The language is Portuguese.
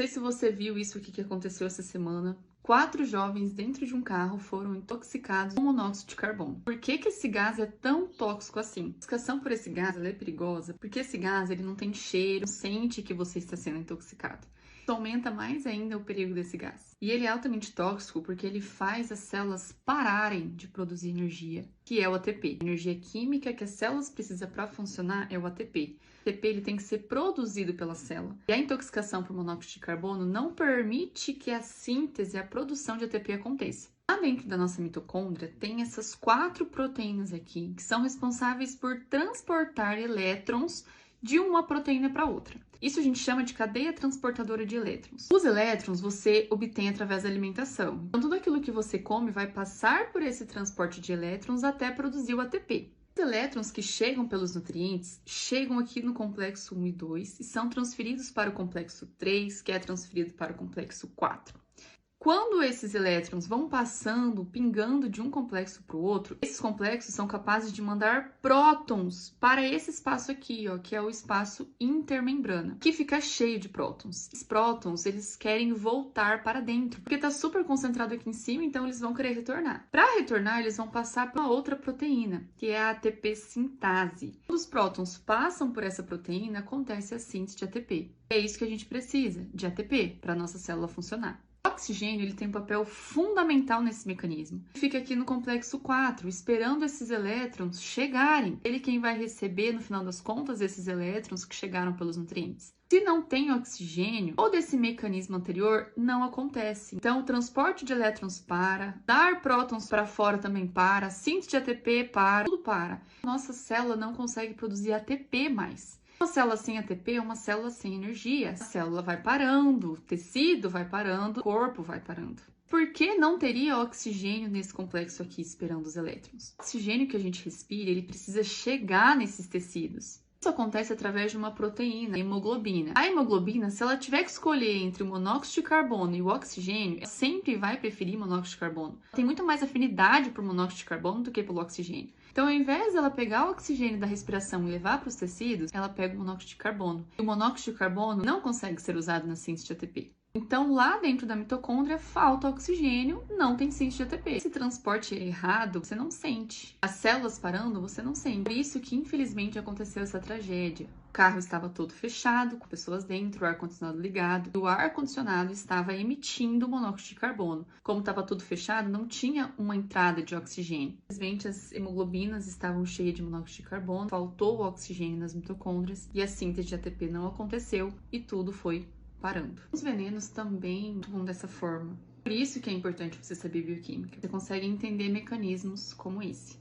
sei se você viu isso aqui que aconteceu essa semana. 4 jovens dentro de um carro foram intoxicados com monóxido de carbono. Por que que esse gás é tão tóxico assim? A intoxicação por esse gás é perigosa porque esse gás ele não tem cheiro, sente que você está sendo intoxicado. Isso aumenta mais ainda o perigo desse gás. E ele é altamente tóxico porque ele faz as células pararem de produzir energia, que é o ATP. A energia química que as células precisam para funcionar é o ATP. O ATP ele tem que ser produzido pela célula. E a intoxicação por monóxido de carbono não permite que a síntese e a produção de ATP aconteça. Lá dentro da nossa mitocôndria tem essas 4 proteínas aqui que são responsáveis por transportar elétrons de uma proteína para outra. Isso a gente chama de cadeia transportadora de elétrons. Os elétrons você obtém através da alimentação. Então, tudo aquilo que você come vai passar por esse transporte de elétrons até produzir o ATP. Os elétrons que chegam pelos nutrientes chegam aqui no complexo 1 e 2 e são transferidos para o complexo 3, que é transferido para o complexo 4. Quando esses elétrons vão passando, pingando de um complexo para o outro, esses complexos são capazes de mandar prótons para esse espaço aqui, ó, que é o espaço intermembrana, que fica cheio de prótons. Esses prótons, eles querem voltar para dentro, porque está super concentrado aqui em cima, então eles vão querer retornar. Para retornar, eles vão passar para uma outra proteína, que é a ATP sintase. Quando os prótons passam por essa proteína, acontece a síntese de ATP. É isso que a gente precisa, de ATP, para a nossa célula funcionar. O oxigênio ele tem um papel fundamental nesse mecanismo. Fica aqui no complexo 4, esperando esses elétrons chegarem. Ele quem vai receber, no final das contas, esses elétrons que chegaram pelos nutrientes. Se não tem oxigênio, todo esse mecanismo anterior não acontece. Então, o transporte de elétrons para, dar prótons para fora também para, a síntese de ATP para, tudo para. Nossa célula não consegue produzir ATP mais. Uma célula sem ATP é uma célula sem energia. A célula vai parando, o tecido vai parando, o corpo vai parando. Por que não teria oxigênio nesse complexo aqui esperando os elétrons? O oxigênio que a gente respira, ele precisa chegar nesses tecidos. Isso acontece através de uma proteína, a hemoglobina. A hemoglobina, se ela tiver que escolher entre o monóxido de carbono e o oxigênio, ela sempre vai preferir monóxido de carbono. Ela tem muito mais afinidade por monóxido de carbono do que pelo oxigênio. Então, ao invés dela pegar o oxigênio da respiração e levar para os tecidos, ela pega o monóxido de carbono. E o monóxido de carbono não consegue ser usado na síntese de ATP. Então, lá dentro da mitocôndria, falta oxigênio, não tem síntese de ATP. Esse transporte errado, você não sente. As células parando, você não sente. Por isso que, infelizmente, aconteceu essa tragédia. O carro estava todo fechado, com pessoas dentro, o ar-condicionado ligado. E o ar-condicionado estava emitindo monóxido de carbono. Como estava tudo fechado, não tinha uma entrada de oxigênio. Infelizmente, as hemoglobinas estavam cheias de monóxido de carbono, faltou o oxigênio nas mitocôndrias e a síntese de ATP não aconteceu e tudo foi parando. Os venenos também atuam dessa forma. Por isso que é importante você saber bioquímica. Você consegue entender mecanismos como esse.